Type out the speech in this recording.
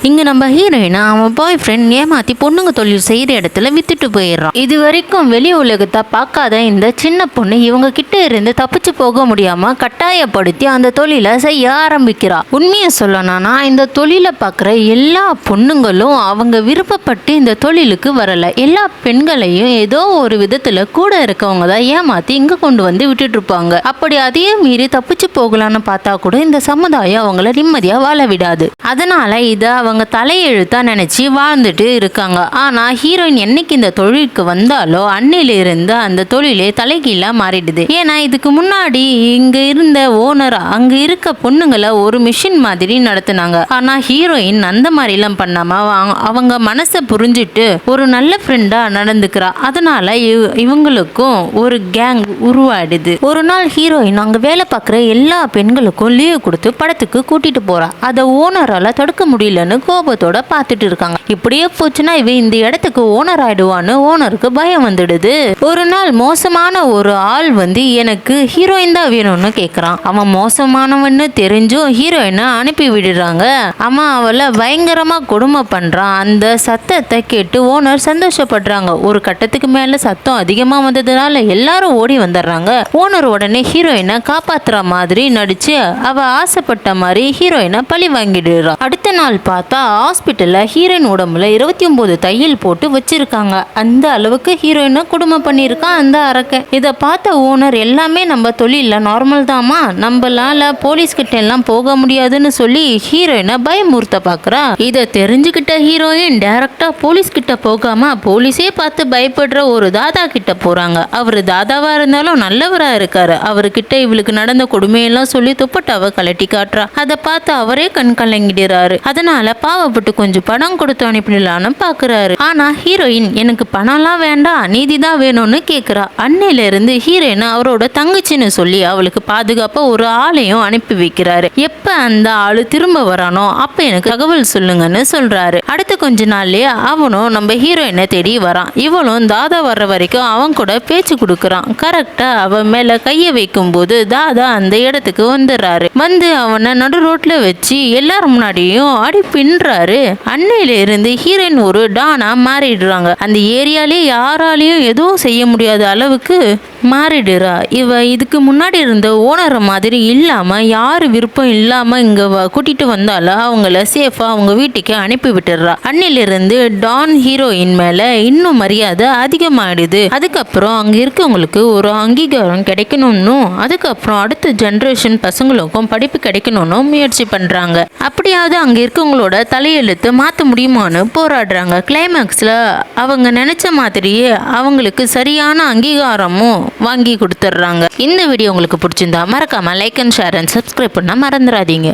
இங்க நம்ம ஹீரோயினா அவன் பாய் ஃப்ரெண்ட் ஏமாத்தி பொண்ணுங்க தொழில் செய்யற இடத்துல வித்துட்டு போயிடுறான். இது வரைக்கும் வெளி உலகத்தை பார்க்காத இந்த சின்ன பொண்ணு இவங்க கிட்ட இருந்து தப்பிச்சு போக முடியாம கட்டாயப்படுத்தி அந்த தொழிலை செய்ய ஆரம்பிக்கிறா. உண்மையை சொல்லணும்னா இந்த தொழிலை பார்க்குற எல்லா பொண்ணுங்களும் அவங்க விருப்பப்பட்டு இந்த தொழிலுக்கு வரல. எல்லா பெண்களையும் ஏதோ ஒரு விதத்துல கூட இருக்கவங்க தான் ஏமாத்தி இங்க கொண்டு வந்து விட்டுட்டு இருப்பாங்க. அப்படி அதையே மீறி தப்பிச்சு போகலான்னு பார்த்தா கூட இந்த சமுதாயம் அவங்கள நிம்மதியா வாழ விடாது. அதனால இதை அவங்க தலையெழுத்தா நினைச்சு வாழ்ந்துட்டு இருக்காங்க. ஆனா ஹீரோயின் என்னைக்கு இந்த தொழிலுக்கு வந்தாலோ அன்னையில இருந்து அந்த தொழிலே தலைகீழா மாறிடுது. ஏன்னா இதுக்கு முன்னாடி இங்க இருந்த ஓனர் அங்க இருக்க பொண்ணுங்களை ஒரு மிஷின் மாதிரி நடத்தினாங்க. ஆனா ஹீரோயின் அந்த மாதிரி எல்லாம் பண்ணாம அவங்க மனசை புரிஞ்சுட்டு ஒரு நல்ல ஃப்ரெண்டா நடந்துக்கிறா. அதனால இவங்களுக்கும் ஒரு கேங் உருவாடுது. ஒரு நாள் ஹீரோயின் அங்க வேலை பார்க்குற எல்லா பெண்களுக்கும் லீவ் கொடுத்து படத்துக்கு கூட்டிட்டு போறா. அதை ஓனரால தடுக்க முடியலன்னு கோபத்தோட பார்த்துட்டு இருக்காங்க. இப்படியே போச்சுன்னா இவ இந்த இடத்துக்கு ஓனர் ஆயிடுவான்னு ஓனருக்கு பயம் வந்துடுது. ஒரு நாள் மோசமான ஒரு ஆள் வந்து எனக்கு ஹீரோயின் தான் வேணும்னு கேக்குறான். அவன் மோசமானவன்னு தெரிஞ்சும் ஹீரோயினை அனுப்பி விடுறாங்க. அவன் அவளை பயங்கரமா கொடுமை பண்றான். அந்த சத்தத்தை கேட்டு ஓனர் சந்தோஷப்படுறாங்க. ஒரு கட்டத்துக்கு மேல சத்தம் அதிகமா வந்ததுனால எல்லாரும் ஓடி வந்துடுறாங்க. ஓனர் உடனே ஹீரோயினை காப்பாத்துற மாதிரி நடிச்சு அவ ஆசைப்பட்ட மாதிரி ஹீரோயினை பழி வாங்கிடுறான். அடுத்த நாள் பார்த்தா ஹாஸ்பிட்டல்ல ஹீரோயின் உடம்புல 29 தையல் போட்டு வச்சிருக்காங்க. அந்த அளவுக்கு ஹீரோயினை கொடுமை பண்ணியிருக்கான் அந்த அரக்கன். இதை பார்த்த ஓனர் எல்லாமே நம்ம தொழில நார்மல் தாமா, நம்மளால போலீஸ் கிட்ட எல்லாம் போக முடியாதுன்னு சொல்லி ஹீரோயினை பயமுறுத்த பாக்குறா. இதை தெரிஞ்சுக்கிட்ட ஹீரோயின் டைரக்டா போலீஸ் கிட்ட போகாம போலீஸே பார்த்து பயப்படுற ஒரு தாதா கிட்ட போறாங்க. அவரு தாதாவா இருந்தாலும் நல்லவரா இருக்காரு. அவர்கிட்ட இவளுக்கு நடந்த கொடுமையெல்லாம் சொல்லி துப்பட்டாவை கலட்டி காட்டுறா. அதை பார்த்து அவரே கண் கலங்கிடுறாரு. அதனால பாவப்பட்டு கொஞ்சம் பணம் கொடுத்து அனுப்பிடலான்னு பாக்குறாரு. ஆனா ஹீரோயின் எனக்கு பணம்லாம் வேண்டாம், நீதிதான் வேணும்னு கேக்குறா. அன்னையில இருந்து ஹீரோயின் அவரோட தங்கச்சின்னு சொல்லி அவளுக்கு பாதுகாப்பா ஒரு ஆளையும் அனுப்பி வைக்கிறாரு. எப்ப அந்த ஆளு திரும்ப வரானோ அப்ப எனக்கு தகவல் சொல்லுங்கன்னு சொல்றாரு. அடுத்த கொஞ்ச நாள்லயே அவனும் நம்ம ஹீரோயினை தேடி வரான். இவளும் தாதா வர்ற வரைக்கும் அவன் கூட பேச்சு கொடுக்கறான். கரெக்டா அவன் மேல கைய வைக்கும் போது தாதா அந்த இடத்துக்கு வந்துடுறாரு. வந்து அவனை நடு ரோட்ல வச்சு எல்லாரும் முன்னாடியும் அடி பின்றாரு. அன்னையில இருந்து ஹீரோயின் ஒரு டானா மாறிடுறாங்க. அந்த ஏரியாலே யாராலையும் எதுவும் செய்ய முடியாத அளவுக்கு மாறிடுறா. இவ இதுக்கு முன்னாடி இருந்த ஓனர் மாதிரி இல்லாம யாரு விருப்பம் இல்லாம இங்க கூட்டிட்டு வந்தாலும் அவங்கள சேஃபா அவங்க வீட்டுக்கு அனுப்பி விட்டுறா. அன்னையில இருந்து டான் ஹீரோயின் மேல இன்னும் மரியாதை அதிகமாயிடுது. அதுக்கப்புறம் அங்க இருக்கவங்களுக்கு ஒரு அங்கீகாரம் கிடைக்கணும்னு, அதுக்கப்புறம் அடுத்த ஜெனரேஷன் பசங்களுக்கும் படிப்பு கிடைக்கணும்னு முயற்சி பண்றாங்க. அப்படியாவது அங்க இருக்கவங்களோட தலையெழுத்து மாற்ற முடியுமான்னு போராடுறாங்க. கிளைமேக்ஸ்ல அவங்க நினைச்ச மாதிரியே அவங்களுக்கு சரியான அங்கீகாரமும் வாங்கி கொடுத்துட்றாங்க. இந்த வீடியோ உங்களுக்கு பிடிச்சிருந்தா மறக்காம like and share and subscribe பண்ண மறந்துடாதீங்க.